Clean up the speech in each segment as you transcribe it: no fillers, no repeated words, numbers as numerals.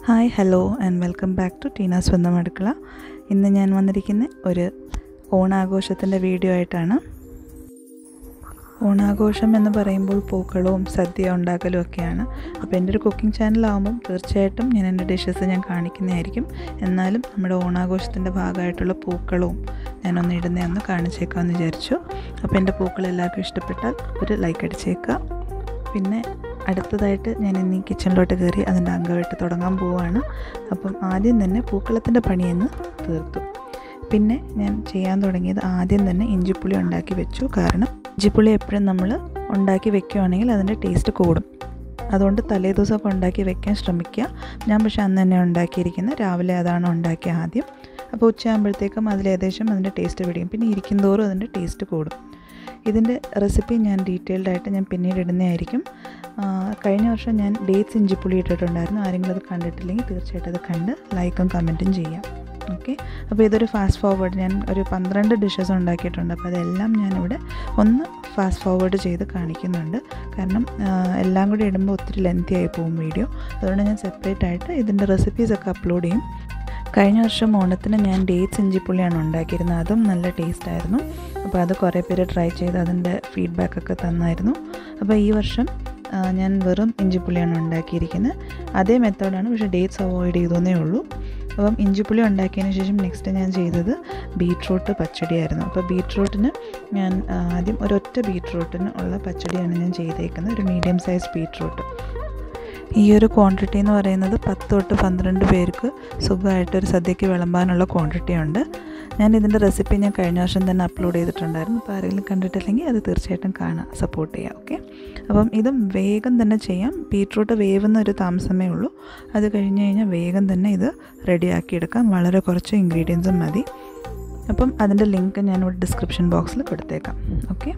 Hi, hello and welcome back to Tina's Pazham Puzhungiyathu. ഇന്ന് ഞാൻ വന്നിരിക്കുന്ന ഒരു ഓണാഘോഷത്തിൻ്റെ വീഡിയോ ആയിട്ടാണ്. ഓണാഘോഷം എന്ന് പറയുമ്പോൾ പൂക്കളവും സദ്യ ഉണ്ടാക്കലും ഒക്കെയാണ്. അപ്പോൾ എൻ്റെ ഒരു കുക്കിംഗ് ചാനലാകുമ്പം തീർച്ചയായിട്ടും ഞാൻ എൻ്റെ ഡിഷസ് ഞാൻ കാണിക്കുന്നതായിരിക്കും. എന്നാലും നമ്മുടെ ഓണാഘോഷത്തിൻ്റെ ഭാഗമായിട്ടുള്ള പൂക്കളവും ഞാനൊന്ന് ഇടുന്നതൊന്ന് കാണിച്ചേക്കാമെന്ന് വിചാരിച്ചു. അപ്പോൾ എൻ്റെ പൂക്കൾ എല്ലാവർക്കും ഇഷ്ടപ്പെട്ടാൽ ഒരു ലൈക്ക് അടിച്ചേക്കുക. പിന്നെ അടുത്തതായിട്ട് ഞാൻ ഇന്ന് ഈ കിച്ചണിലോട്ട് കയറി അതിൻ്റെ അംഗമായിട്ട് തുടങ്ങാൻ പോവുകയാണ്. അപ്പം ആദ്യം തന്നെ പൂക്കളത്തിൻ്റെ പണിയെന്ന് തീർത്തു. പിന്നെ ഞാൻ ചെയ്യാൻ തുടങ്ങിയത് ആദ്യം തന്നെ ഇഞ്ചിപ്പുളി ഉണ്ടാക്കി വെച്ചു. കാരണം ഇഞ്ചിപ്പുളി എപ്പോഴും നമ്മൾ ഉണ്ടാക്കി വെക്കുകയാണെങ്കിൽ അതിൻ്റെ ടേസ്റ്റ് കൂടും. അതുകൊണ്ട് തലേ ദിവസമൊക്കെ ഉണ്ടാക്കി വെക്കാൻ ശ്രമിക്കുക. ഞാൻ പക്ഷേ അന്ന് തന്നെ ഉണ്ടാക്കിയിരിക്കുന്നത്, രാവിലെ അതാണ് ഉണ്ടാക്കിയ ആദ്യം. അപ്പോൾ ഉച്ചയാകുമ്പോഴത്തേക്കും അതിലേകദേശം അതിൻ്റെ ടേസ്റ്റ് പിടിക്കും. പിന്നെ ഇരിക്കും തോറും അതിൻ്റെ ടേസ്റ്റ് കൂടും. ഇതിൻ്റെ റെസിപ്പി ഞാൻ ഡീറ്റെയിൽഡ് ആയിട്ട് ഞാൻ പിന്നീട് ഇടുന്നതായിരിക്കും. കഴിഞ്ഞ വർഷം ഞാൻ ഡേറ്റ്സ് ഇഞ്ചിപ്പുളി ഇട്ടിട്ടുണ്ടായിരുന്നു. ആരെങ്കിലും അത് കണ്ടിട്ടില്ലെങ്കിൽ തീർച്ചയായിട്ടും അത് കണ്ട് ലൈക്കും കമൻറ്റും ചെയ്യാം. ഓക്കെ, അപ്പോൾ ഇതൊരു ഫാസ്റ്റ് ഫോർവേഡ്, ഞാൻ ഒരു 12 ഡിഷസ് ഉണ്ടാക്കിയിട്ടുണ്ട്. അപ്പോൾ അതെല്ലാം ഞാനിവിടെ ഒന്ന് ഫാസ്റ്റ് ഫോർവേഡ് ചെയ്ത് കാണിക്കുന്നുണ്ട്. കാരണം എല്ലാം കൂടി ഇടുമ്പോൾ ഒത്തിരി ലെങ്തി ആയി പോകും വീഡിയോ. അതുകൊണ്ട് ഞാൻ സെപ്പറേറ്റ് ആയിട്ട് ഇതിൻ്റെ റെസിപ്പീസൊക്കെ അപ്ലോഡ് ചെയ്യും. കഴിഞ്ഞ വർഷം ഓണത്തിന് ഞാൻ ഡേറ്റ്സ് ഇഞ്ചിപ്പുളിയാണ് ഉണ്ടാക്കിയിരുന്നത്. അതും നല്ല ടേസ്റ്റായിരുന്നു. അപ്പോൾ അത് കുറേ പേര് ട്രൈ ചെയ്ത് അതിൻ്റെ ഫീഡ്ബാക്കൊക്കെ തന്നായിരുന്നു. അപ്പോൾ ഈ വർഷം ഞാൻ വെറും ഇഞ്ചിപ്പുളിയാണ് ഉണ്ടാക്കിയിരിക്കുന്നത്. അതേ മെത്തേഡാണ്, പക്ഷേ ഡേറ്റ്സ് അവോയ്ഡ് ചെയ്തേ ഉള്ളൂ. അപ്പം ഇഞ്ചിപ്പുളി ഉണ്ടാക്കിയതിന് ശേഷം നെക്സ്റ്റ് ഞാൻ ചെയ്തത് ബീട്രൂട്ട് പച്ചടിയായിരുന്നു. അപ്പോൾ ബീട്രൂട്ടിന് ഞാൻ ആദ്യം ഒരൊറ്റ ബീട്രൂട്ടിന് ഉള്ള പച്ചടിയാണ് ഞാൻ ചെയ്തേക്കുന്നത്. ഒരു മീഡിയം സൈസ് ബീട്രൂട്ട്. ഈ ഒരു ക്വാണ്ടിറ്റി എന്ന് പറയുന്നത് 10 തൊട്ട് 12 പേർക്ക് സുഖമായിട്ടൊരു സദ്യയ്ക്ക് വിളമ്പാനുള്ള ക്വാണ്ടിറ്റി ഉണ്ട്. ഞാൻ ഇതിൻ്റെ റെസിപ്പി ഞാൻ കഴിഞ്ഞ വർഷം തന്നെ അപ്ലോഡ് ചെയ്തിട്ടുണ്ടായിരുന്നു. അപ്പോൾ ആരെങ്കിലും കണ്ടിട്ടില്ലെങ്കിൽ അത് തീർച്ചയായിട്ടും കാണാം, സപ്പോർട്ട് ചെയ്യാം. ഓക്കെ, അപ്പം ഇതും വേഗം തന്നെ ചെയ്യാം. ബീട്രൂട്ട് വേവുന്ന ഒരു താമസമേ ഉള്ളൂ. അത് കഴിഞ്ഞ് കഴിഞ്ഞാൽ വേഗം തന്നെ ഇത് റെഡിയാക്കിയെടുക്കാം. വളരെ കുറച്ച് ഇൻഗ്രീഡിയൻസും മതി. അപ്പം അതിൻ്റെ ലിങ്ക് ഞാനിവിടെ ഡിസ്ക്രിപ്ഷൻ ബോക്സിൽ കൊടുത്തേക്കാം. ഓക്കെ,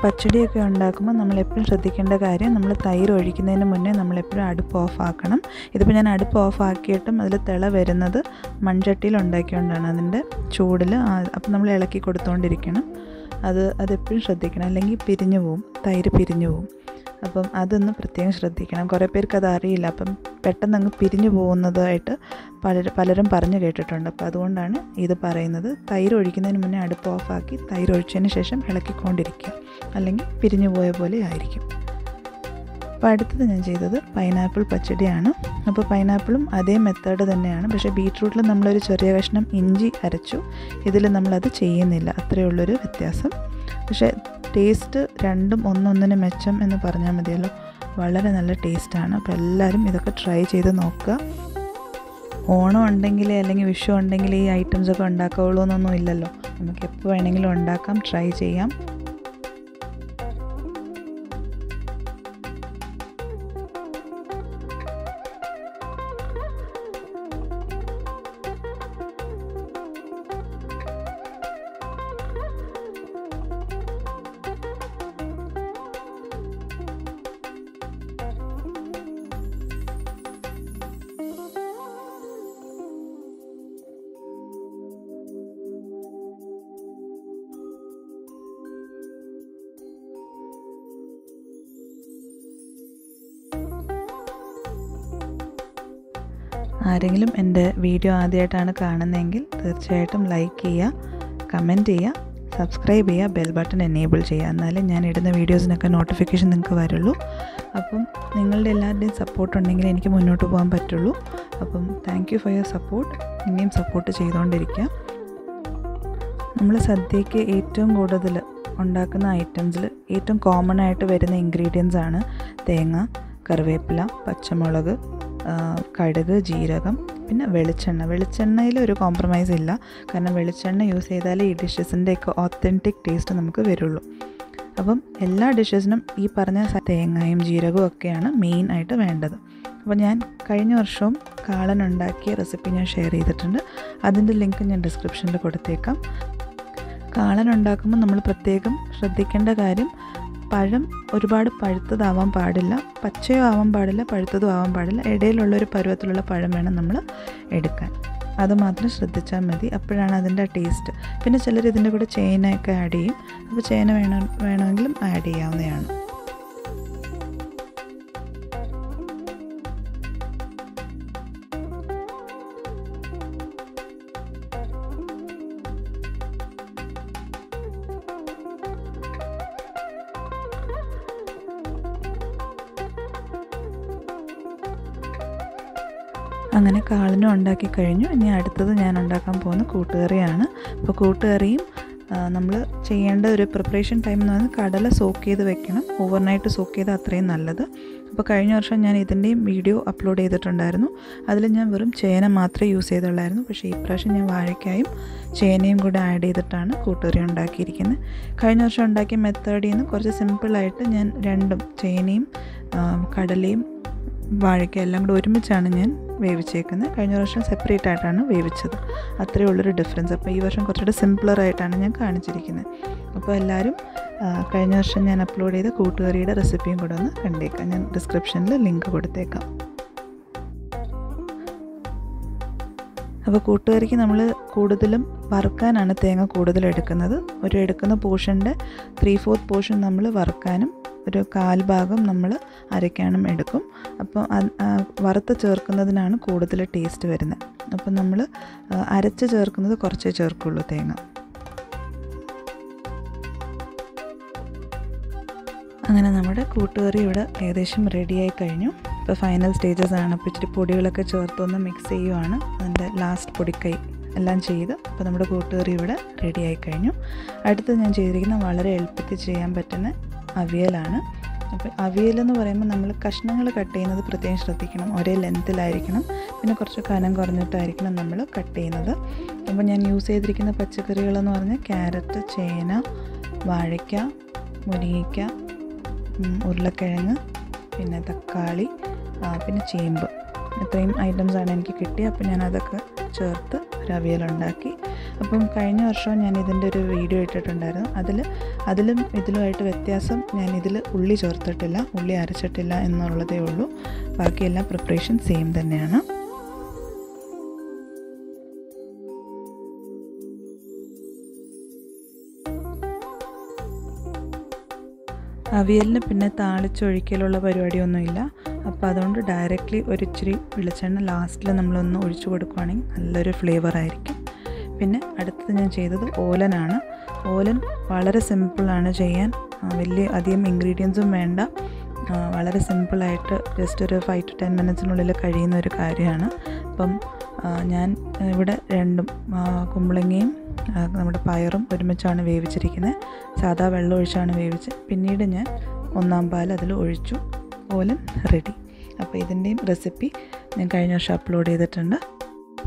പച്ചടിയൊക്കെ ഉണ്ടാക്കുമ്പോൾ നമ്മളെപ്പോഴും ശ്രദ്ധിക്കേണ്ട കാര്യം, നമ്മൾ തൈര് ഒഴിക്കുന്നതിന് മുന്നേ നമ്മളെപ്പോഴും അടുപ്പ് ഓഫ് ആക്കണം. ഇതിപ്പോൾ ഞാൻ അടുപ്പ് ഓഫ് ആക്കിയിട്ടും അതിൽ തിള വരുന്നത് മൺചട്ടിയിൽ ഉണ്ടാക്കിക്കൊണ്ടാണ്, അതിൻ്റെ ചൂടിൽ. അപ്പം നമ്മൾ ഇളക്കി കൊടുത്തുകൊണ്ടിരിക്കണം. അതെപ്പോഴും ശ്രദ്ധിക്കണം, അല്ലെങ്കിൽ പിരിഞ്ഞു പോവും, തൈര് പിരിഞ്ഞു പോവും. അപ്പം അതൊന്ന് പ്രത്യേകം ശ്രദ്ധിക്കണം. കുറേ പേർക്ക് അത് അറിയില്ല. അപ്പം പെട്ടെന്ന് അങ്ങ് പിരിഞ്ഞു പോകുന്നതായിട്ട് പലരും പറഞ്ഞു കേട്ടിട്ടുണ്ട്. അപ്പോൾ അതുകൊണ്ടാണ് ഇത് പറയുന്നത്. തൈര് ഒഴിക്കുന്നതിന് മുന്നേ അടുപ്പ് ഓഫാക്കി തൈര് ഒഴിച്ചതിന് ശേഷം ഇളക്കിക്കൊണ്ടിരിക്കുക, അല്ലെങ്കിൽ പിരിഞ്ഞു പോയ പോലെ ആയിരിക്കും. അപ്പോൾ അടുത്തത് ഞാൻ ചെയ്തത് പൈനാപ്പിൾ പച്ചടിയാണ്. അപ്പോൾ പൈനാപ്പിളും അതേ മെത്തേഡ് തന്നെയാണ്, പക്ഷേ ബീട്രൂട്ടിൽ നമ്മളൊരു ചെറിയ കഷ്ണം ഇഞ്ചി അരച്ചു, ഇതിൽ നമ്മളത് ചെയ്യുന്നില്ല. അത്രയേ ഉള്ളൊരു വ്യത്യാസം. പക്ഷേ ടേസ്റ്റ് രണ്ടും ഒന്നൊന്നിന് മെച്ചം എന്ന് പറഞ്ഞാൽ മതിയല്ലോ. വളരെ നല്ല ടേസ്റ്റാണ്. അപ്പോൾ എല്ലാവരും ഇതൊക്കെ ട്രൈ ചെയ്ത് നോക്കുക. ഓണം ഉണ്ടെങ്കിൽ അല്ലെങ്കിൽ വിഷു ഉണ്ടെങ്കിൽ ഈ ഐറ്റംസൊക്കെ ഉണ്ടാക്കാവുള്ളൂ എന്നൊന്നും ഇല്ലല്ലോ. നമുക്ക് എപ്പോൾ വേണമെങ്കിലും ഉണ്ടാക്കാം, ട്രൈ ചെയ്യാം. ആരെങ്കിലും എൻ്റെ വീഡിയോ ആദ്യമായിട്ടാണ് കാണുന്നതെങ്കിൽ തീർച്ചയായിട്ടും ലൈക്ക് ചെയ്യുക, കമൻറ്റ് ചെയ്യുക, സബ്സ്ക്രൈബ് ചെയ്യുക, ബെൽ ബട്ടൺ എനേബിൾ ചെയ്യുക. എന്നാലേ ഞാൻ ഇടുന്ന വീഡിയോസിനൊക്കെ നോട്ടിഫിക്കേഷൻ നിങ്ങൾക്ക് വരുള്ളൂ. അപ്പം നിങ്ങളുടെ എല്ലാവരുടെയും സപ്പോർട്ട് ഉണ്ടെങ്കിൽ എനിക്ക് മുന്നോട്ട് പോകാൻ പറ്റുള്ളൂ. അപ്പം thank you for your support. ഇനിയും സപ്പോർട്ട് ചെയ്തുകൊണ്ടിരിക്കുക. നമ്മൾ സദ്യയ്ക്ക് ഏറ്റവും കൂടുതൽ ഉണ്ടാക്കുന്ന ഐറ്റംസിൽ ഏറ്റവും കോമൺ ആയിട്ട് വരുന്ന ഇൻഗ്രീഡിയൻസ് ആണ് തേങ്ങ, കറിവേപ്പില, പച്ചമുളക്, കടുക്, ജീരകം, പിന്നെ വെളിച്ചെണ്ണ. വെളിച്ചെണ്ണയിൽ ഒരു കോംപ്രമൈസ് ഇല്ല. കാരണം വെളിച്ചെണ്ണ യൂസ് ചെയ്താലേ ഈ ഡിഷസിൻ്റെയൊക്കെ ഓത്തൻറ്റിക് ടേസ്റ്റ് നമുക്ക് വരുള്ളൂ. അപ്പം എല്ലാ ഡിഷസിനും ഈ പറഞ്ഞ തേങ്ങയും ജീരകവും ഒക്കെയാണ് മെയിൻ ആയിട്ട് വേണ്ടത്. അപ്പോൾ ഞാൻ കഴിഞ്ഞ വർഷവും കാളൻ ഉണ്ടാക്കിയ റെസിപ്പി ഞാൻ ഷെയർ ചെയ്തിട്ടുണ്ട്. അതിൻ്റെ ലിങ്ക് ഞാൻ ഡിസ്ക്രിപ്ഷനിൽ കൊടുത്തേക്കാം. കാളൻ ഉണ്ടാക്കുമ്പോൾ നമ്മൾ പ്രത്യേകം ശ്രദ്ധിക്കേണ്ട കാര്യം, പഴം ഒരുപാട് പഴുത്തതാവാൻ പാടില്ല, പച്ചയോ ആവാൻ പാടില്ല, പഴുത്തതും ആവാൻ പാടില്ല. ഇടയിലുള്ളൊരു പരുവത്തിലുള്ള പഴം വേണം നമ്മൾ എടുക്കാൻ. അതുമാത്രം ശ്രദ്ധിച്ചാൽ മതി, അപ്പോഴാണ് അതിൻ്റെ ടേസ്റ്റ്. പിന്നെ ചിലർ ഇതിൻ്റെ കൂടെ ചേനയൊക്കെ ആഡ് ചെയ്യും. അപ്പോൾ ചേന വേണമെങ്കിലും ആഡ് ചെയ്യാവുന്നതാണ്. അങ്ങനെ കാളനും ഉണ്ടാക്കി കഴിഞ്ഞു. ഇനി അടുത്തത് ഞാൻ ഉണ്ടാക്കാൻ പോകുന്ന കൂട്ടുകറിയാണ്. അപ്പോൾ കൂട്ടുകറിയും നമ്മൾ ചെയ്യേണ്ട ഒരു പ്രിപ്പറേഷൻ ടൈം എന്ന് പറയുന്നത് കടല സോക്ക് ചെയ്ത് വെക്കണം. ഓവർനൈറ്റ് സോക്ക് ചെയ്ത് അത്രയും നല്ലത്. അപ്പോൾ കഴിഞ്ഞ വർഷം ഞാൻ ഇതിൻ്റെയും വീഡിയോ അപ്ലോഡ് ചെയ്തിട്ടുണ്ടായിരുന്നു. അതിൽ ഞാൻ വെറും ചേന മാത്രമേ യൂസ് ചെയ്തുള്ളായിരുന്നു. പക്ഷേ ഈ പ്രാവശ്യം ഞാൻ വാഴയ്ക്കായും ചേനയും കൂടെ ആഡ് ചെയ്തിട്ടാണ് കൂട്ടുകറി ഉണ്ടാക്കിയിരിക്കുന്നത്. കഴിഞ്ഞ വർഷം ഉണ്ടാക്കിയ മെത്തേഡിൽ നിന്ന് കുറച്ച് സിമ്പിളായിട്ട് ഞാൻ രണ്ടും ചേനയും കടലയും വാഴയ്ക്ക എല്ലാം കൂടെ ഒരുമിച്ചാണ് ഞാൻ വേവിച്ചേക്കുന്നത്. കഴിഞ്ഞ വർഷം സെപ്പറേറ്റ് ആയിട്ടാണ് വേവിച്ചത്. അത്രയേ ഉള്ളൊരു ഡിഫറൻസ്. അപ്പോൾ ഈ വർഷം കുറച്ചുകൂടെ സിംപ്ലറായിട്ടാണ് ഞാൻ കാണിച്ചിരിക്കുന്നത്. അപ്പോൾ എല്ലാവരും കഴിഞ്ഞ വർഷം ഞാൻ അപ്ലോഡ് ചെയ്ത കൂട്ടുകറിയുടെ റെസിപ്പിയും കൂടെ ഒന്ന് കണ്ടേക്കാം. ഞാൻ ഡിസ്ക്രിപ്ഷനിൽ ലിങ്ക് കൊടുത്തേക്കാം. അപ്പോൾ കൂട്ടുകറിക്ക് നമ്മൾ കൂടുതലും വറുക്കാനാണ് തേങ്ങ കൂടുതൽ എടുക്കുന്നത്. ഒരു എടുക്കുന്ന പോർഷൻ്റെ 3/4 പോർഷൻ നമ്മൾ വറുക്കാനും ഒരു 1/4 ഭാഗം നമ്മൾ അരയ്ക്കാനും എടുക്കും. അപ്പോൾ വറുത്ത് ചേർക്കുന്നതിനാണ് കൂടുതൽ ടേസ്റ്റ് വരുന്നത്. അപ്പോൾ നമ്മൾ അരച്ച് ചേർക്കുന്നത് കുറച്ചേ ചേർക്കുള്ളൂ തേങ്ങ. അങ്ങനെ നമ്മുടെ കൂട്ടുകറി ഇവിടെ ഏകദേശം റെഡിയായി കഴിഞ്ഞു. ഇപ്പോൾ ഫൈനൽ സ്റ്റേജസ് ആണ്. അപ്പോൾ ഇച്ചിരി പൊടികളൊക്കെ ചേർത്തൊന്ന് മിക്സ് ചെയ്യുവാണ്. അതിൻ്റെ ലാസ്റ്റ് പൊടിക്കൈ എല്ലാം ചെയ്ത് അപ്പോൾ നമ്മുടെ കൂട്ടുകറി ഇവിടെ റെഡിയായി കഴിഞ്ഞു. അടുത്ത് ഞാൻ ചെയ്തിരിക്കുന്ന വളരെ എളുപ്പത്തിൽ ചെയ്യാൻ പറ്റുന്ന അവിയലാണ്. അപ്പോൾ അവിയലെന്ന് പറയുമ്പോൾ നമ്മൾ കഷ്ണങ്ങൾ കട്ട് ചെയ്യുന്നത് പ്രത്യേകം ശ്രദ്ധിക്കണം. ഒരേ ലെങ്ത്തിലായിരിക്കണം, പിന്നെ കുറച്ച് കനം കുറഞ്ഞിട്ടായിരിക്കണം നമ്മൾ കട്ട് ചെയ്യുന്നത്. അപ്പോൾ ഞാൻ യൂസ് ചെയ്തിരിക്കുന്ന പച്ചക്കറികളെന്ന് പറഞ്ഞാൽ ക്യാരറ്റ്, ചേന, വാഴയ്ക്ക, മുരിങ്ങയ്ക്ക, ഉരുളക്കിഴങ്ങ്, പിന്നെ തക്കാളി, പിന്നെ ചേമ്പ്, ഇത്രയും ഐറ്റംസാണ് എനിക്ക് കിട്ടിയത്. അപ്പോൾ ഞാൻ അതൊക്കെ ചേർത്ത് ഒരു അവിയലുണ്ടാക്കി. അപ്പം കഴിഞ്ഞ വർഷം ഞാൻ ഇതിൻ്റെ ഒരു വീഡിയോ ഇട്ടിട്ടുണ്ടായിരുന്നു. അതിലും ഇതിലുമായിട്ട് വ്യത്യാസം, ഞാൻ ഇതിൽ ഉള്ളി ചേർത്തിട്ടില്ല, ഉള്ളി അരച്ചിട്ടില്ല എന്നുള്ളതേ ഉള്ളൂ. ബാക്കിയെല്ലാം പ്രിപ്പറേഷൻ സെയിം തന്നെയാണ്. അവിയലിന് പിന്നെ താളിച്ചൊഴിക്കലുള്ള പരിപാടിയൊന്നുമില്ല. അപ്പോൾ അതുകൊണ്ട് ഡയറക്റ്റ്ലി ഒരിച്ചിരി വെളിച്ചെണ്ണ ലാസ്റ്റിൽ നമ്മളൊന്ന് ഒഴിച്ചു കൊടുക്കുകയാണെങ്കിൽ നല്ലൊരു ഫ്ലേവറായിരിക്കും. പിന്നെ അടുത്തത് ഞാൻ ചെയ്തത് ഓലനാണ്. ഓലൻ വളരെ സിമ്പിളാണ് ചെയ്യാൻ. വലിയ അധികം ഇൻഗ്രീഡിയൻസും വേണ്ട. വളരെ സിമ്പിളായിട്ട് ജസ്റ്റ് ഒരു 5 to 10 മിനിറ്റ്സിനുള്ളിൽ കഴിയുന്ന ഒരു കാര്യമാണ്. അപ്പം ഞാൻ ഇവിടെ രണ്ടും കുമ്പളങ്ങയും നമ്മുടെ പയറും ഒരുമിച്ചാണ് വേവിച്ചിരിക്കുന്നത്. സാധാ വെള്ളം ഒഴിച്ചാണ് വേവിച്ചത്. പിന്നീട് ഞാൻ 1-ാം പാൽ അതിൽ ഒഴിച്ചു. ഓലൻ റെഡി. അപ്പോൾ ഇതിൻ്റെയും റെസിപ്പി ഞാൻ കഴിഞ്ഞ വർഷം അപ്ലോഡ് ചെയ്തിട്ടുണ്ട്.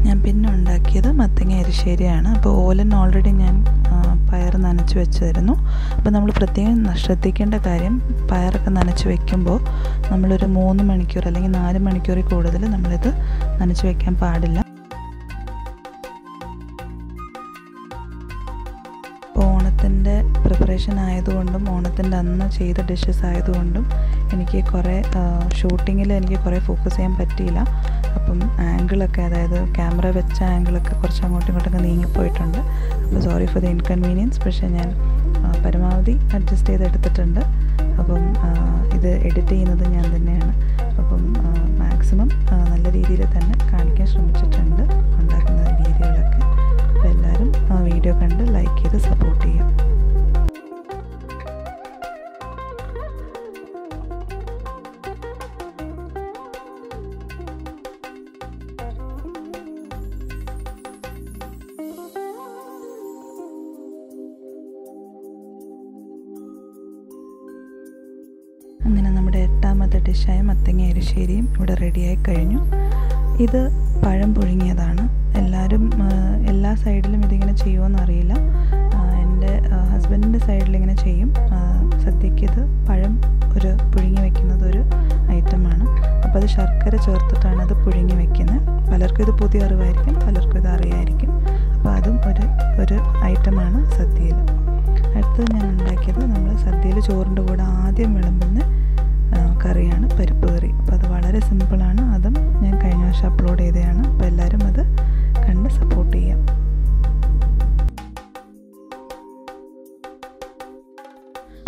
ഞാൻ പിന്നെ ഉണ്ടാക്കിയത് മത്തങ്ങ എരിശ്ശേരിയാണ്. അപ്പോൾ ഓലൻ ഓൾറെഡി ഞാൻ പയർ നനച്ച് വെച്ചിരുന്നു. അപ്പോൾ നമ്മൾ പ്രത്യേകം ശ്രദ്ധിക്കേണ്ട കാര്യം, പയറൊക്കെ നനച്ച് വെക്കുമ്പോൾ നമ്മളൊരു 3 മണിക്കൂർ അല്ലെങ്കിൽ 4 മണിക്കൂറിൽ കൂടുതൽ നമ്മളിത് നനച്ച് വെക്കാൻ പാടില്ല. ഓണത്തിൻ്റെ പ്രിപ്പറേഷൻ ആയതുകൊണ്ടും ഓണത്തിൻ്റെ അന്ന് ചെയ്ത ഡിഷസ് ആയതുകൊണ്ടും എനിക്ക് കുറേ ഷൂട്ടിങ്ങിൽ എനിക്ക് കുറേ ഫോക്കസ് ചെയ്യാൻ പറ്റിയില്ല. അപ്പം ആംഗിളൊക്കെ, അതായത് ക്യാമറ വെച്ച ആംഗിളൊക്കെ കുറച്ച് അങ്ങോട്ടും ഇങ്ങോട്ടൊക്കെ നീങ്ങിപ്പോയിട്ടുണ്ട്. അപ്പോൾ സോറി ഫോർ ദ ഇൻകൺവീനിയൻസ്. പക്ഷേ ഞാൻ പരമാവധി അഡ്ജസ്റ്റ് ചെയ്തെടുത്തിട്ടുണ്ട്. അപ്പം ഇത് എഡിറ്റ് ചെയ്യുന്നത് ഞാൻ തന്നെയാണ്. അപ്പം മാക്സിമം നല്ല രീതിയിൽ തന്നെ കാണിക്കാൻ ശ്രമിച്ചിട്ടുണ്ട് ഉണ്ടാക്കുന്ന രീതികളൊക്കെ. അപ്പോൾ എല്ലാവരും വീഡിയോ കണ്ട് ലൈക്ക് ചെയ്ത് സപ്പോർട്ട് ചെയ്യാം. അങ്ങനെ നമ്മുടെ 8ാമത്തെ ഡിഷായ മത്തങ്ങ എരിശ്ശേരിയും ഇവിടെ റെഡിയായി കഴിഞ്ഞു. ഇത് പഴം പുഴുങ്ങിയതാണ്. എല്ലാവരും എല്ലാ സൈഡിലും ഇതിങ്ങനെ ചെയ്യുമോയെന്ന് അറിയില്ല. എൻ്റെ ഹസ്ബൻഡിൻ്റെ സൈഡിലിങ്ങനെ ചെയ്യും. സദ്യക്ക് ഇത് പഴം പുഴുങ്ങി വയ്ക്കുന്നത് ഒരു ഐറ്റമാണ്. അപ്പോൾ അത് ശർക്കര ചേർത്തിട്ടാണ് അത് പുഴുങ്ങി വയ്ക്കുന്നത്. പലർക്കും ഇത് പുതിയ അറിവായിരിക്കും, പലർക്കും ഇത് അറിയായിരിക്കും. അപ്പോൾ അതും ഒരു ഐറ്റമാണ് സദ്യയിൽ. അടുത്തത് ഞാൻ ഉണ്ടാക്കിയത് നമ്മൾ സദ്യയിൽ ചോറിൻ്റെ കൂടെ ആദ്യം വിളമ്പുന്ന കറിയാണ് പരിപ്പ് കറി. അപ്പോൾ അത് വളരെ സിമ്പിളാണ്. അതും ഞാൻ കഴിഞ്ഞ വർഷം അപ്ലോഡ് ചെയ്തതാണ്. അപ്പോൾ എല്ലാവരും അത് കണ്ട് സപ്പോർട്ട് ചെയ്യാം.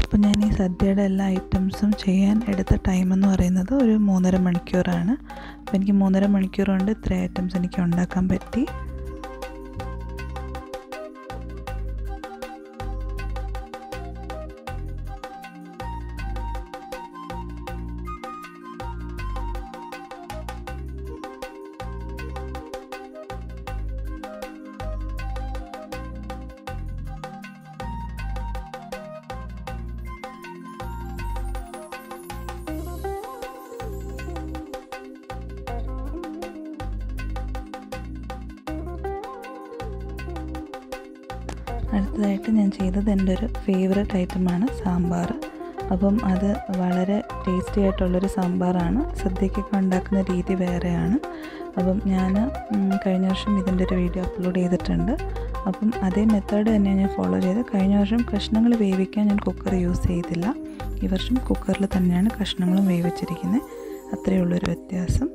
അപ്പോൾ ഞാൻ ഈ സദ്യയുടെ എല്ലാ ഐറ്റംസും ചെയ്യാൻ എടുത്ത ടൈമെന്ന് പറയുന്നത് ഒരു 3.5 മണിക്കൂറാണ്. അപ്പോൾ എനിക്ക് 3.5 മണിക്കൂർ കൊണ്ട് ഇത്ര ഐറ്റംസ് എനിക്ക് ഉണ്ടാക്കാൻ പറ്റി. അടുത്തതായിട്ട് ഞാൻ ചെയ്തത് എൻ്റെ ഒരു ഫേവറേറ്റ് ഐറ്റമാണ് സാമ്പാർ. അപ്പം അത് വളരെ ടേസ്റ്റി ആയിട്ടുള്ളൊരു സാമ്പാറാണ്. സദ്യക്കൊക്കെ ഉണ്ടാക്കുന്ന രീതി വേറെയാണ്. അപ്പം ഞാൻ കഴിഞ്ഞ വർഷം ഇതിൻ്റെ ഒരു വീഡിയോ അപ്ലോഡ് ചെയ്തിട്ടുണ്ട്. അപ്പം അതേ മെത്തേഡ് തന്നെയാണ് ഞാൻ ഫോളോ ചെയ്ത്. കഴിഞ്ഞ വർഷം കഷ്ണങ്ങൾ വേവിക്കാൻ ഞാൻ കുക്കർ യൂസ് ചെയ്തില്ല. ഈ വർഷം കുക്കറിൽ തന്നെയാണ് കഷ്ണങ്ങളും വേവിച്ചിരിക്കുന്നത്. അത്രയേ ഉള്ളൊരു വ്യത്യാസം.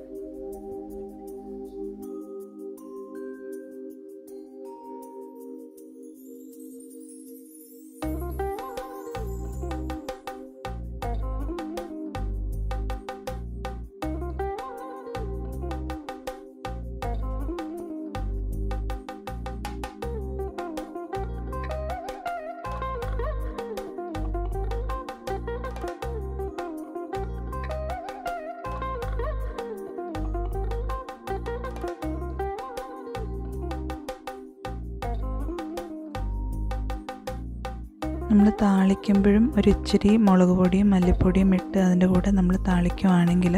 നമ്മൾ താളിക്കുമ്പോഴും ഒരു ഇച്ചിരി മുളക് പൊടിയും മല്ലിപ്പൊടിയും ഇട്ട് അതിൻ്റെ കൂടെ നമ്മൾ താളിക്കുവാണെങ്കിൽ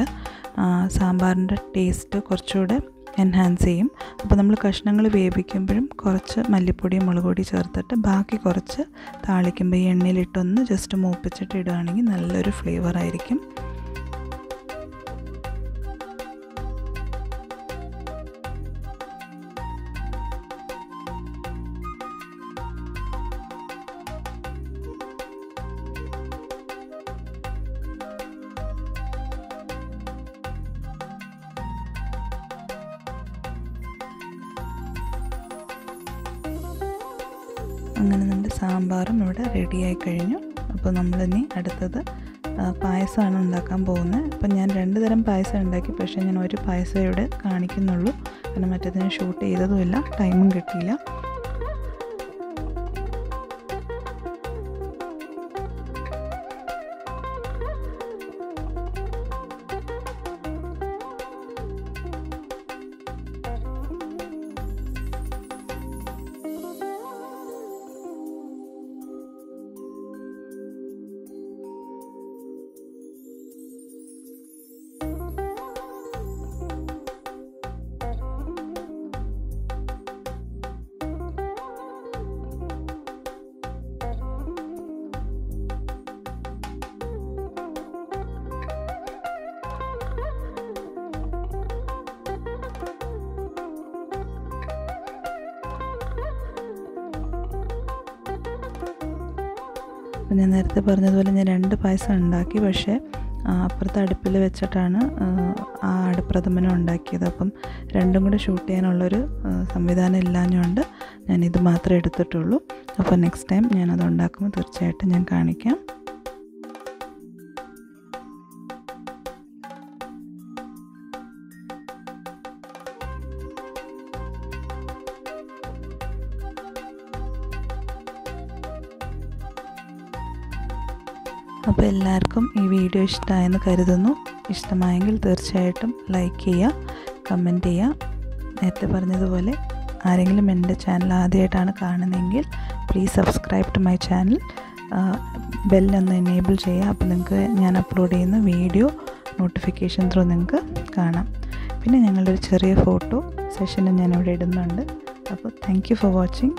സാമ്പാറിൻ്റെ ടേസ്റ്റ് കുറച്ചുകൂടെ എൻഹാൻസ് ചെയ്യും. അപ്പോൾ നമ്മൾ കഷ്ണങ്ങൾ വേവിക്കുമ്പോഴും കുറച്ച് മല്ലിപ്പൊടിയും മുളക് പൊടി ചേർത്തിട്ട് ബാക്കി കുറച്ച് താളിക്കുമ്പോൾ ഈ എണ്ണയിലിട്ടൊന്ന് ജസ്റ്റ് മൂപ്പിച്ചിട്ട് ഇടുകയാണെങ്കിൽ നല്ലൊരു ഫ്ലേവർ ആയിരിക്കും. അങ്ങനെ നമ്മുടെ സാമ്പാറും ഇവിടെ റെഡിയായി കഴിഞ്ഞു. അപ്പോൾ നമ്മളിനി അടുത്തത് പായസമാണ് ഉണ്ടാക്കാൻ പോകുന്നത്. അപ്പം ഞാൻ 2 തരം പായസം ഉണ്ടാക്കി. പക്ഷേ ഞാൻ ഒരു പായസം ഇവിടെ കാണിക്കുന്നുള്ളൂ. കാരണം മറ്റേതിന് ഷൂട്ട് ചെയ്തതുമില്ല, ടൈമും കിട്ടിയില്ല. അപ്പോൾ ഞാൻ നേരത്തെ പറഞ്ഞതുപോലെ ഞാൻ 2 പായസം ഉണ്ടാക്കി. പക്ഷേ അപ്പുറത്തെ അടുപ്പിൽ വെച്ചിട്ടാണ് ആ അടുപ്രഥമനം ഉണ്ടാക്കിയത്. അപ്പം രണ്ടും കൂടെ ഷൂട്ട് ചെയ്യാനുള്ളൊരു സംവിധാനം ഇല്ലാഞ്ഞുകൊണ്ട് ഞാനിത് മാത്രമേ എടുത്തിട്ടുള്ളൂ. അപ്പോൾ നെക്സ്റ്റ് ടൈം ഞാനത് ഉണ്ടാക്കുമ്പോൾ തീർച്ചയായിട്ടും ഞാൻ കാണിക്കാം. അപ്പോൾ എല്ലാവർക്കും ഈ വീഡിയോ ഇഷ്ടമായെന്ന് കരുതുന്നു. ഇഷ്ടമായെങ്കിൽ തീർച്ചയായിട്ടും ലൈക്ക് ചെയ്യുക, കമൻറ്റ് ചെയ്യുക. നേരത്തെ പറഞ്ഞതുപോലെ ആരെങ്കിലും എൻ്റെ ചാനൽ ആദ്യമായിട്ടാണ് കാണുന്നതെങ്കിൽ please subscribe to my channel. ബെല്ലൊന്ന് എനേബിൾ ചെയ്യുക. അപ്പോൾ നിങ്ങൾക്ക് ഞാൻ അപ്ലോഡ് ചെയ്യുന്ന വീഡിയോ നോട്ടിഫിക്കേഷൻ ത്രൂ നിങ്ങൾക്ക് കാണാം. പിന്നെ ഞങ്ങളുടെ ഒരു ചെറിയ ഫോട്ടോ സെഷനും ഞാനിവിടെ ഇടുന്നുണ്ട്. അപ്പോൾ താങ്ക് യു ഫോർ വാച്ചിങ്.